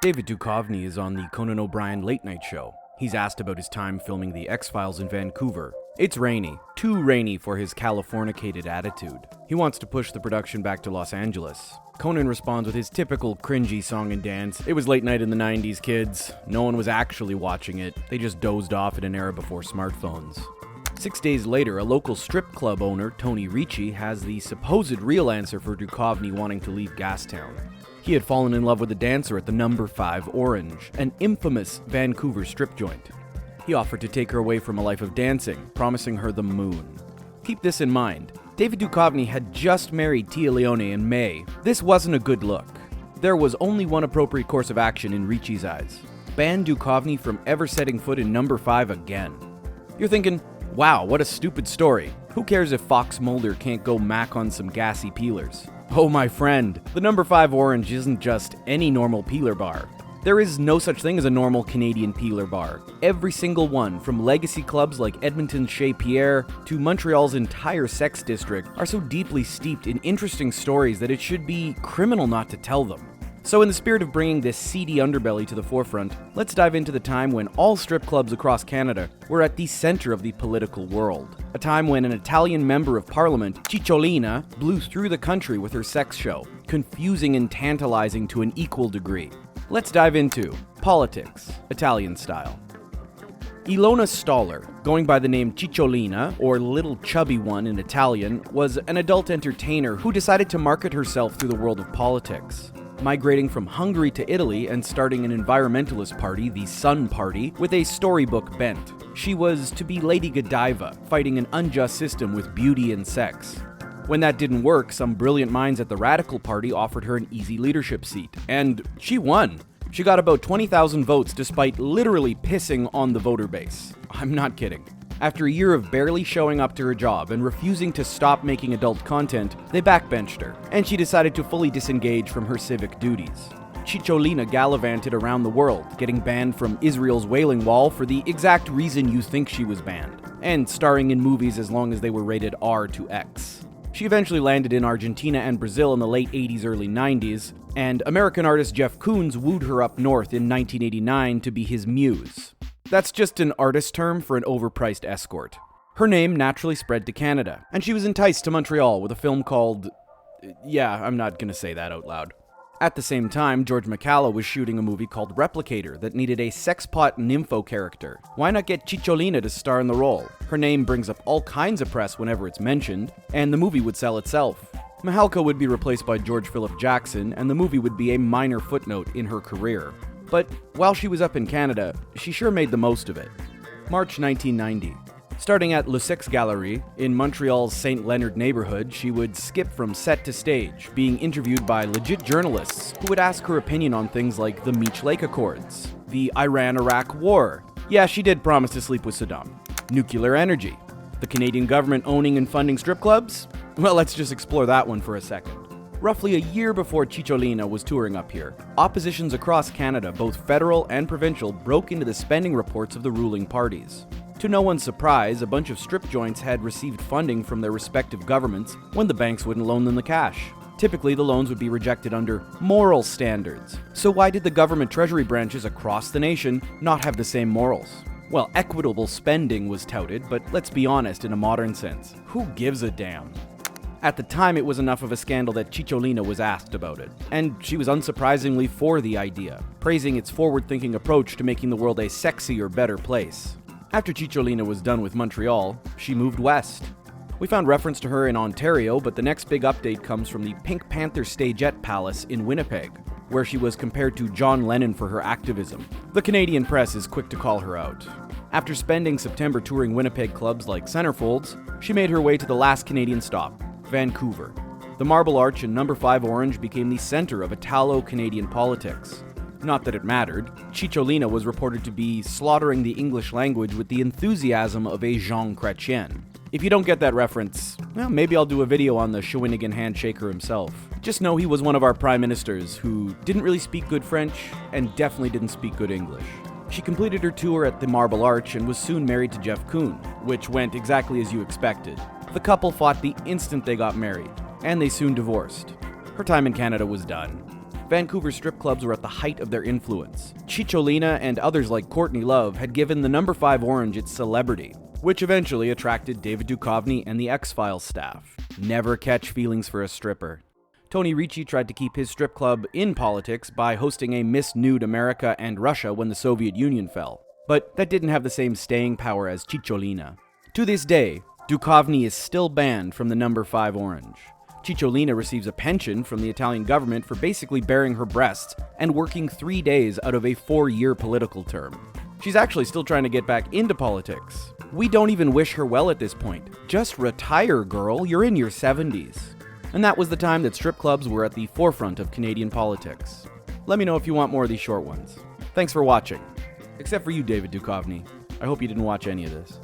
David Duchovny is on the Conan O'Brien Late Night Show. He's asked about his time filming The X-Files in Vancouver. It's rainy. Too rainy for his Californicated attitude. He wants to push the production back to Los Angeles. Conan responds with his typical cringy song and dance. It was late night in the 90s, kids. No one was actually watching it. They just dozed off in an era before smartphones. 6 days later, a local strip club owner, Tony Ricci, has the supposed real answer for Duchovny wanting to leave Gastown. He had fallen in love with a dancer at the number 5 Orange, an infamous Vancouver strip joint. He offered to take her away from a life of dancing, promising her the moon. Keep this in mind. David Duchovny had just married Tia Leone in May. This wasn't a good look. There was only one appropriate course of action in Ricci's eyes. Ban Duchovny from ever setting foot in number 5 again. You're thinking, wow, what a stupid story. Who cares if Fox Mulder can't go mac on some gassy peelers? Oh, my friend, the number 5 Orange isn't just any normal peeler bar. There is no such thing as a normal Canadian peeler bar. Every single one, from legacy clubs like Edmonton's Chez Pierre to Montreal's entire sex district, are so deeply steeped in interesting stories that it should be criminal not to tell them. So in the spirit of bringing this seedy underbelly to the forefront, let's dive into the time when all strip clubs across Canada were at the center of the political world. A time when an Italian member of parliament, Cicciolina, blew through the country with her sex show, confusing and tantalizing to an equal degree. Let's dive into politics, Italian style. Ilona Staller, going by the name Cicciolina, or Little Chubby One in Italian, was an adult entertainer who decided to market herself through the world of politics. Migrating from Hungary to Italy and starting an environmentalist party, the Sun Party, with a storybook bent. She was to be Lady Godiva, fighting an unjust system with beauty and sex. When that didn't work, some brilliant minds at the Radical Party offered her an easy leadership seat, and she won. She got about 20,000 votes despite literally pissing on the voter base. I'm not kidding. After a year of barely showing up to her job and refusing to stop making adult content, they backbenched her, and she decided to fully disengage from her civic duties. Cicciolina gallivanted around the world, getting banned from Israel's Wailing Wall for the exact reason you think she was banned, and starring in movies as long as they were rated R to X. She eventually landed in Argentina and Brazil in the late 80s, early 90s, and American artist Jeff Koons wooed her up north in 1989 to be his muse. That's just an artist term for an overpriced escort. Her name naturally spread to Canada, and she was enticed to Montreal with a film called... Yeah, I'm not gonna say that out loud. At the same time, George McCalla was shooting a movie called Replicator that needed a sexpot nympho character. Why not get Cicciolina to star in the role? Her name brings up all kinds of press whenever it's mentioned, and the movie would sell itself. Mahalka would be replaced by George Philip Jackson, and the movie would be a minor footnote in her career. But while she was up in Canada, she sure made the most of it. March 1990. Starting at Le Sex Galerie in Montreal's St. Leonard neighborhood, she would skip from set to stage, being interviewed by legit journalists who would ask her opinion on things like the Meech Lake Accords, the Iran-Iraq War. Yeah, she did promise to sleep with Saddam. Nuclear energy. The Canadian government owning and funding strip clubs? Well, let's just explore that one for a second. Roughly a year before Cicciolina was touring up here, oppositions across Canada, both federal and provincial, broke into the spending reports of the ruling parties. To no one's surprise, a bunch of strip joints had received funding from their respective governments when the banks wouldn't loan them the cash. Typically, the loans would be rejected under moral standards. So why did the government treasury branches across the nation not have the same morals? Well, equitable spending was touted, but let's be honest, in a modern sense, who gives a damn? At the time, it was enough of a scandal that Cicciolina was asked about it, and she was unsurprisingly for the idea, praising its forward-thinking approach to making the world a sexier, better place. After Cicciolina was done with Montreal, she moved west. We found reference to her in Ontario, but the next big update comes from the Pink Panther Stagette Palace in Winnipeg, where she was compared to John Lennon for her activism. The Canadian press is quick to call her out. After spending September touring Winnipeg clubs like Centerfolds, she made her way to the last Canadian stop, Vancouver. The Marble Arch and number 5 Orange became the center of Italo-Canadian politics. Not that it mattered. Cicciolina was reported to be slaughtering the English language with the enthusiasm of a Jean Chrétien. If you don't get that reference, well, maybe I'll do a video on the Shawinigan handshaker himself. Just know he was one of our prime ministers who didn't really speak good French and definitely didn't speak good English. She completed her tour at the Marble Arch and was soon married to Jeff Koons, which went exactly as you expected. The couple fought the instant they got married, and they soon divorced. Her time in Canada was done. Vancouver strip clubs were at the height of their influence. Cicciolina and others like Courtney Love had given the number 5 Orange its celebrity, which eventually attracted David Duchovny and the X-Files staff. Never catch feelings for a stripper. Tony Ricci tried to keep his strip club in politics by hosting a Miss Nude America and Russia when the Soviet Union fell, but that didn't have the same staying power as Cicciolina. To this day, Duchovny is still banned from the number 5 Orange. Cicciolina receives a pension from the Italian government for basically bearing her breasts and working 3 days out of a 4-year political term. She's actually still trying to get back into politics. We don't even wish her well at this point. Just retire, girl, you're in your 70s. And that was the time that strip clubs were at the forefront of Canadian politics. Let me know if you want more of these short ones. Thanks for watching. Except for you, David Duchovny. I hope you didn't watch any of this.